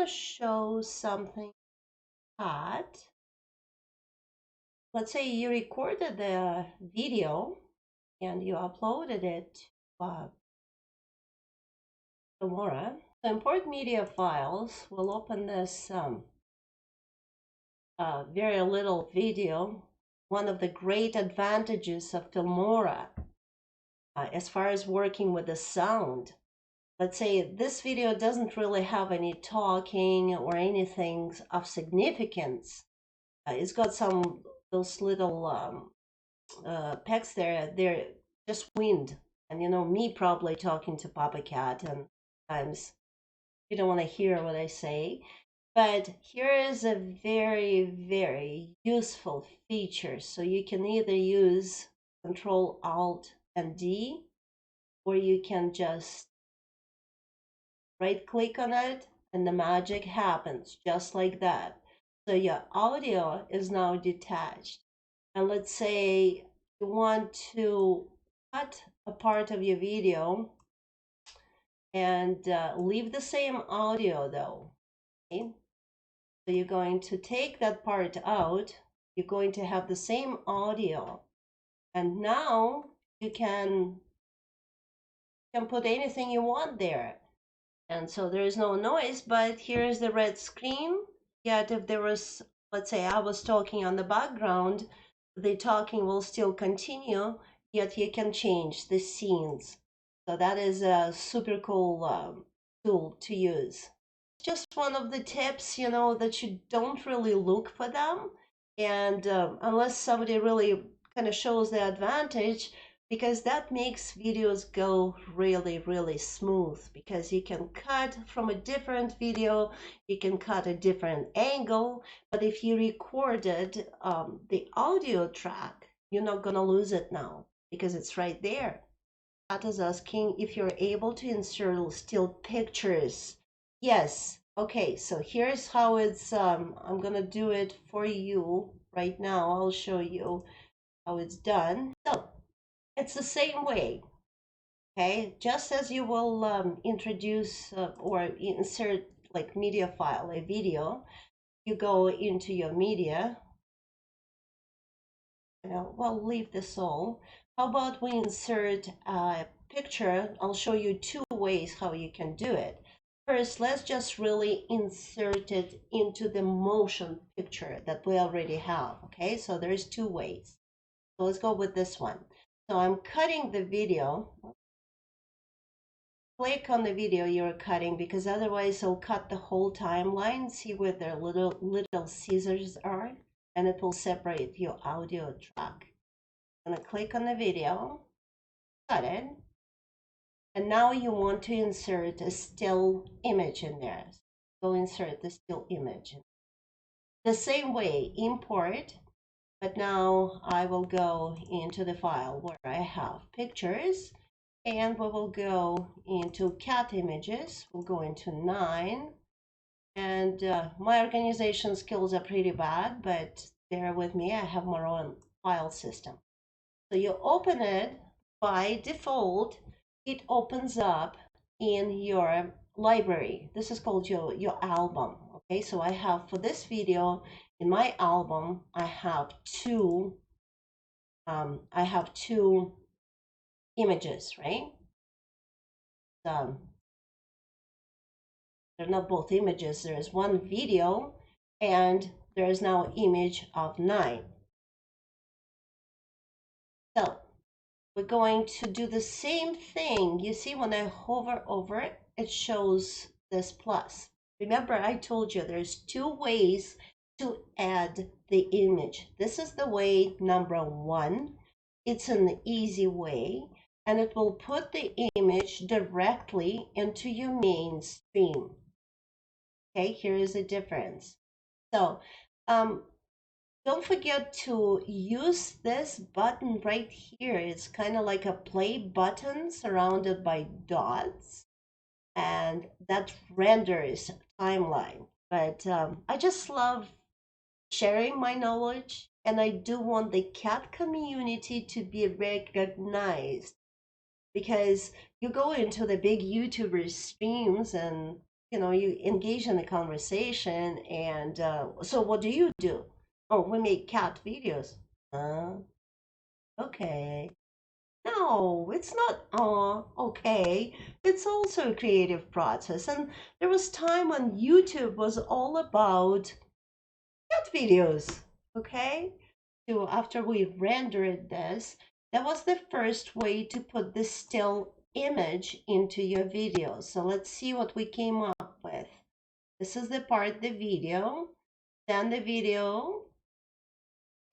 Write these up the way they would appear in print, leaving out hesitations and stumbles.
to show something that, let's say you recorded the video and you uploaded it to Filmora. So import media files. We'll open this very little video. One of the great advantages of Filmora as far as working with the sound. Let's say this video doesn't really have any talking or anything of significance. It's got some those little pegs there. They're just wind, and me probably talking to Papa Cat, and sometimes you don't want to hear what I say. But here is a very, very useful feature. So you can either use Control Alt and D, or you can just right click on it and the magic happens just like that. So your audio is now detached. And let's say you want to cut a part of your video and leave the same audio though. Okay? So you're going to take that part out. You're going to have the same audio. And now you can put anything you want there. And so there is no noise, but here is the red screen. Yet if there was, let's say I was talking on the background, the talking will still continue, yet you can change the scenes. So that is a super cool tool to use. Just one of the tips, that you don't really look for them. And unless somebody really kind of shows the advantage, because that makes videos go really, really smooth, because you can cut from a different video, you can cut a different angle, but if you recorded the audio track, you're not going to lose it now because it's right there. Pat is asking if you're able to insert still pictures. Yes. Okay, so here's how it's, I'm going to do it for you right now. I'll show you how it's done. So it's the same way, okay? Just as you will introduce or insert like media file, a video, you go into your media. Well, leave this all. How about we insert a picture? I'll show you two ways how you can do it. First, let's just really insert it into the motion picture that we already have, okay? So there's two ways. So let's go with this one. So I'm cutting the video. Click on the video you're cutting, because otherwise it'll cut the whole timeline. See where the little scissors are, and it will separate your audio track. I'm gonna click on the video, cut it, and now you want to insert a still image in there. So insert the still image. The same way, import, but now I will go into the file where I have pictures, and we will go into cat images. We'll go into 9, and my organization skills are pretty bad, but bear with me, I have my own file system. So you open it. By default, it opens up in your library. This is called your album. Okay, so I have, for this video, in my album, I have two images, right? They're not both images. There is one video, and there is now image of 9. So we're going to do the same thing. You see, when I hover over it, it shows this plus. Remember, I told you there's two ways to add the image. This is the way number 1. It's an easy way, and it will put the image directly into your main stream. Okay, here is the difference. So don't forget to use this button right here. It's kind of like a play button surrounded by dots, and that renders timeline. But I just love sharing my knowledge, and I do want the cat community to be recognized, because you go into the big YouTuber streams and you engage in a conversation, and so what do you do? Oh, we make cat videos. Uh, okay. No, it's not, okay. It's also a creative process. And there was time when YouTube was all about cat videos, okay? So after we rendered this, that was the first way to put the still image into your video. So let's see what we came up with. This is the part, the video. Then the video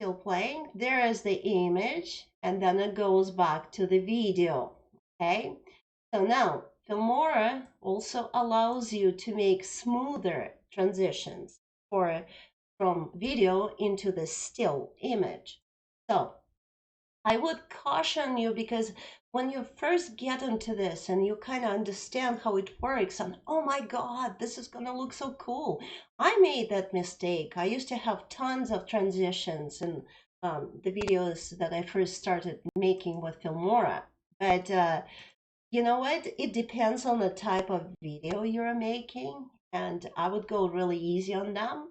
still playing. There is the image, and then it goes back to the video. Okay, so now Filmora also allows you to make smoother transitions from video into the still image. So I would caution you, because when you first get into this and you kind of understand how it works, and oh my God, this is going to look so cool. I made that mistake. I used to have tons of transitions in the videos that I first started making with Filmora. But you know what? It depends on the type of video you're making, and I would go really easy on them.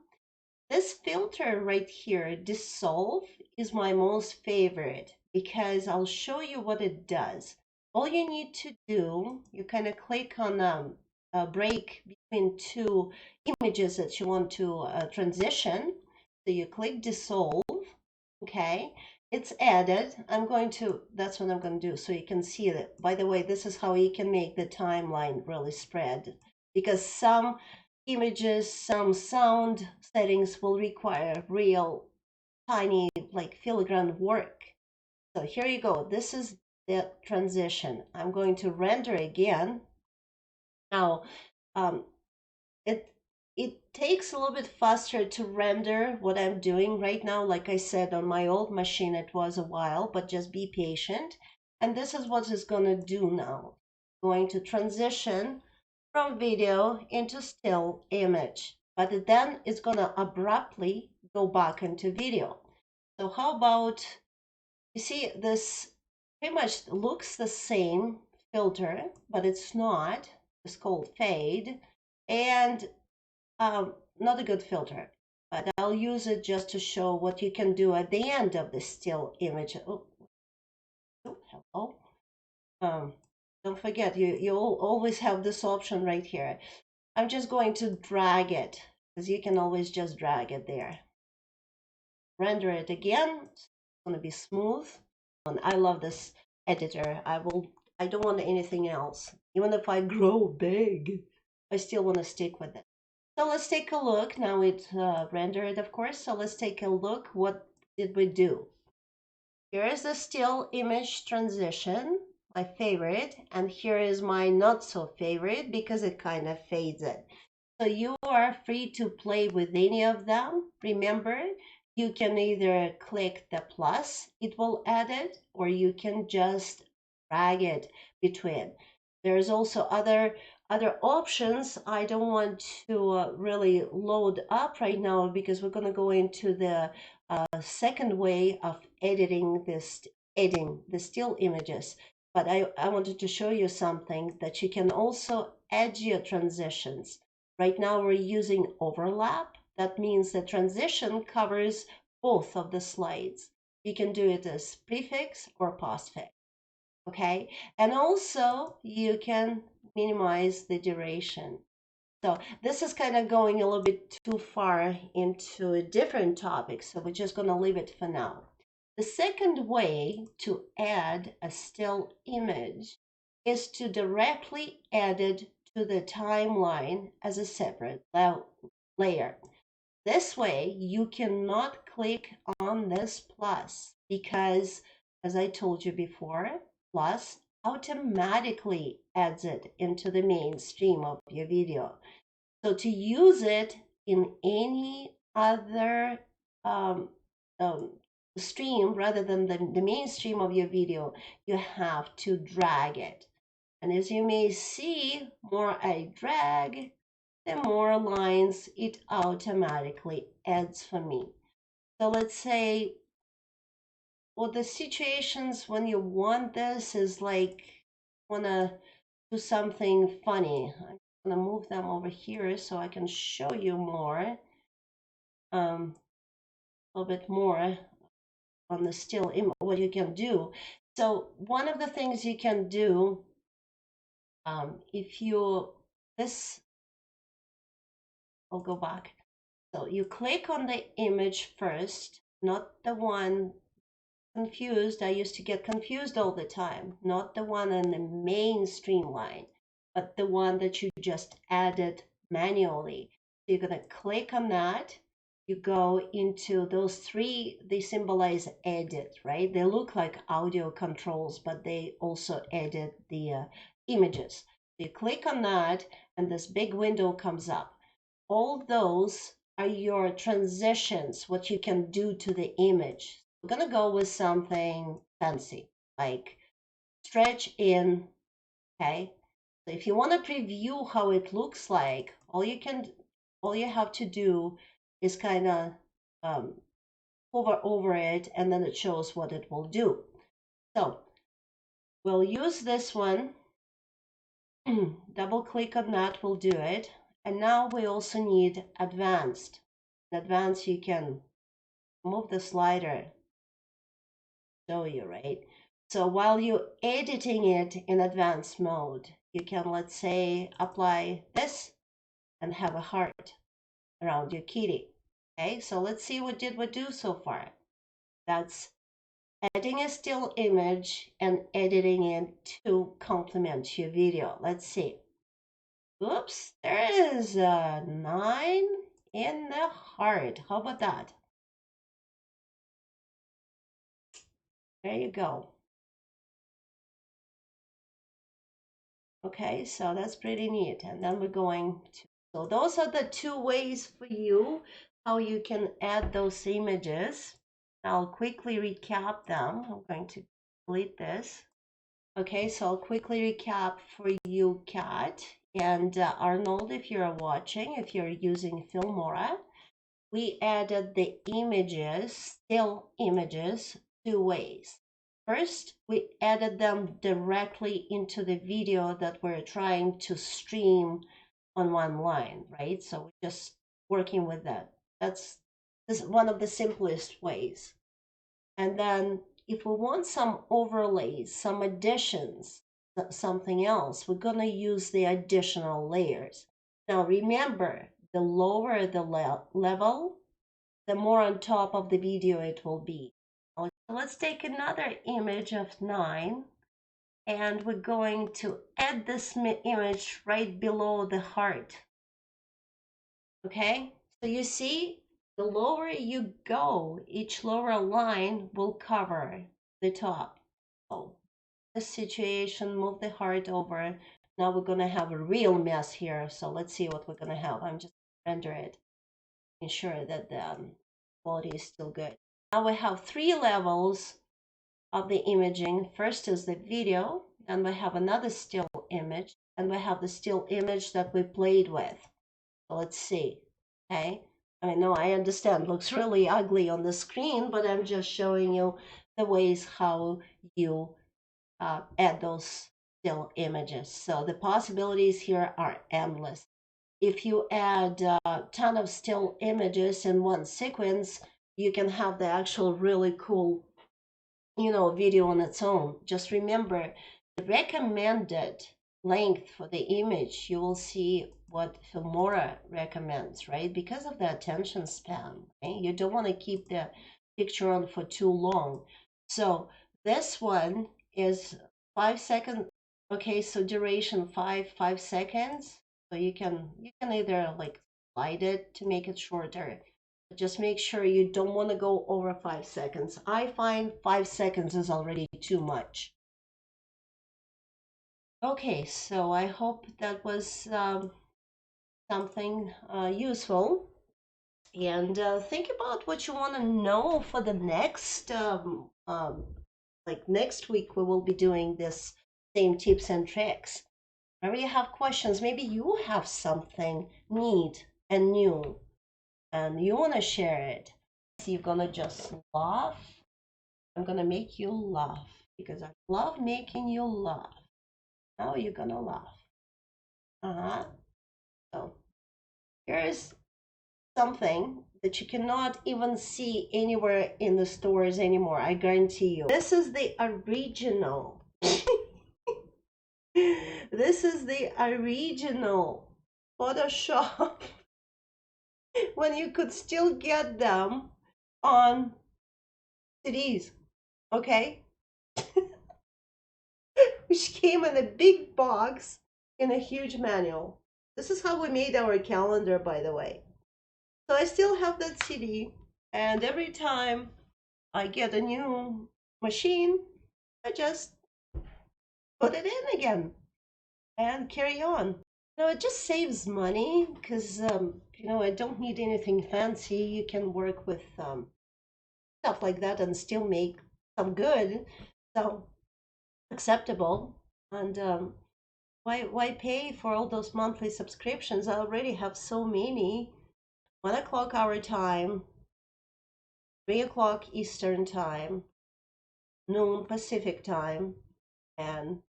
This filter right here, dissolve, is my most favorite because I'll show you what it does. All you need to do, you kind of click on a break between two images that you want to transition. So you click dissolve, okay? It's added. That's what I'm going to do so you can see that. By the way, this is how you can make the timeline really spread, because some images, some sound settings will require real tiny, like filigrane work. So here you go. This is the transition. I'm going to render again. Now, um, it it takes a little bit faster to render what I'm doing right now. Like I said, on my old machine, it was a while, but just be patient. And this is what it's going to do now. Going to transition from video into still image, but then it's going to abruptly go back into video. So how about, you see, this pretty much looks the same filter, but it's not. It's called fade, and not a good filter, but I'll use it just to show what you can do at the end of the still image. Oh, hello. Um, don't forget, you'll always have this option right here. I'm just going to drag it, because you can always just drag it there. Render it again. It's going to be smooth. And I love this editor. I don't want anything else. Even if I grow big, I still want to stick with it. So let's take a look. Now it rendered, of course. So let's take a look. What did we do? Here is the still image transition, my favorite. And here is my not so favorite, because it kind of fades it. So you are free to play with any of them. Remember, you can either click the plus, it will add it, or you can just drag it between. There's also other options. I don't want to really load up right now, because we're going to go into the second way of editing the still images. But I wanted to show you something, that you can also add your transitions. Right now we're using overlap. That means the transition covers both of the slides. You can do it as prefix or postfix, okay? And also you can minimize the duration. So this is kind of going a little bit too far into a different topic, so we're just going to leave it for now. The second way to add a still image is to directly add it to the timeline as a separate layer. This way, you cannot click on this plus, because, as I told you before, plus automatically adds it into the mainstream of your video. So to use it in any other um, um, stream rather than the mainstream of your video, you have to drag it. And as you may see, more I drag, the more lines it automatically adds for me. So let's say, well, the situations when you want this is like, want to do something funny. I'm I'm gonna move them over here so I can show you more, a little bit more on the still image, what you can do. So one of the things you can do, if you, this, I'll go back. So you click on the image first, not the one confused. I used to get confused all the time. Not the one in the main streamline, but the one that you just added manually. So you're going to click on that. You go into those three, they symbolize edit, right? They look like audio controls, but they also edit the images. You click on that, and this big window comes up. All those are your transitions, what you can do to the image. We're going to go with something fancy, like stretch in, okay? So if you want to preview how it looks like, all you have to do is kind of hover over it, and then it shows what it will do. So we'll use this one. Double click on that will do it. And now we also need advanced. In advanced, you can move the slider, show you, right? So while you're editing it in advanced mode, you can, let's say, apply this and have a heart around your kitty. Okay, so let's see what did we do so far. That's adding a still image and editing it to complement your video. Let's see. Oops, there is a 9 in the heart. How about that? There you go. Okay, so that's pretty neat. And then we're going to, so those are the two ways for you how you can add those images. I'll quickly recap them. I'm going to delete this. Okay, so I'll quickly recap for you, Kat, and Arnold, if you're watching, if you're using Filmora. We added the images, still images, two ways. First, we added them directly into the video that we're trying to stream on one line, right? So we're just working with that. That's one of the simplest ways. And then if we want some overlays, some additions, something else, we're going to use the additional layers. Now remember, the lower the level, the more on top of the video it will be. Let's take another image of 9, and we're going to add this image right below the heart. Okay, so you see, the lower you go, each lower line will cover the top. So this situation, move the heart over. Now we're going to have a real mess here. So let's see what we're going to have. I'm just render it, ensure that the quality is still good. Now we have 3 levels of the imaging. First is the video, then we have another still image, and we have the still image that we played with. So let's see. Okay, I mean, no, I understand, it looks really ugly on the screen, but I'm just showing you the ways how you add those still images. So the possibilities here are endless. If you add a ton of still images in one sequence, you can have the actual really cool, video on its own. Just remember the recommended length for the image. You will see what Filmora recommends, right? Because of the attention span, right? You don't want to keep the picture on for too long. So this one is 5 seconds. Okay, so duration 5 seconds. So you can either like slide it to make it shorter. But just make sure you don't want to go over 5 seconds. I find 5 seconds is already too much. Okay, so I hope that was something useful. And think about what you want to know for the next, like next week, we will be doing this same tips and tricks. Whenever you have questions, maybe you have something neat and new and you want to share it. So you're going to just laugh. I'm going to make you laugh because I love making you laugh. Now you're going to laugh. Uh-huh. So here's something that you cannot even see anywhere in the stores anymore, I guarantee you. This is the original. This is the original Photoshop when you could still get them on CDs, okay? Which came in a big box in a huge manual. This is how we made our calendar, by the way. So I still have that CD, and every time I get a new machine, I just put it in again and carry on. It just saves money because, I don't need anything fancy. You can work with stuff like that and still make some good, so acceptable. And why pay for all those monthly subscriptions? I already have so many. 1 o'clock our time, 3 o'clock Eastern time, noon Pacific time, and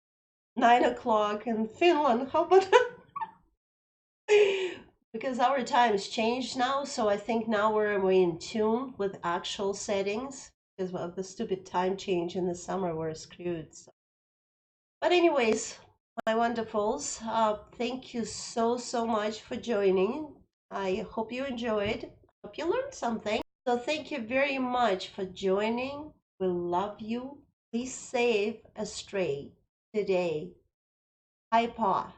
9 o'clock in Finland. How about that? Because our times changed now, so I think now we're in tune with actual settings. Because of the stupid time change in the summer, we're screwed. So. But anyways, my wonderfuls, thank you so much for joining. I hope you enjoyed. Hope you learned something. So thank you very much for joining. We love you. Please save a stray today. Hi, Pa.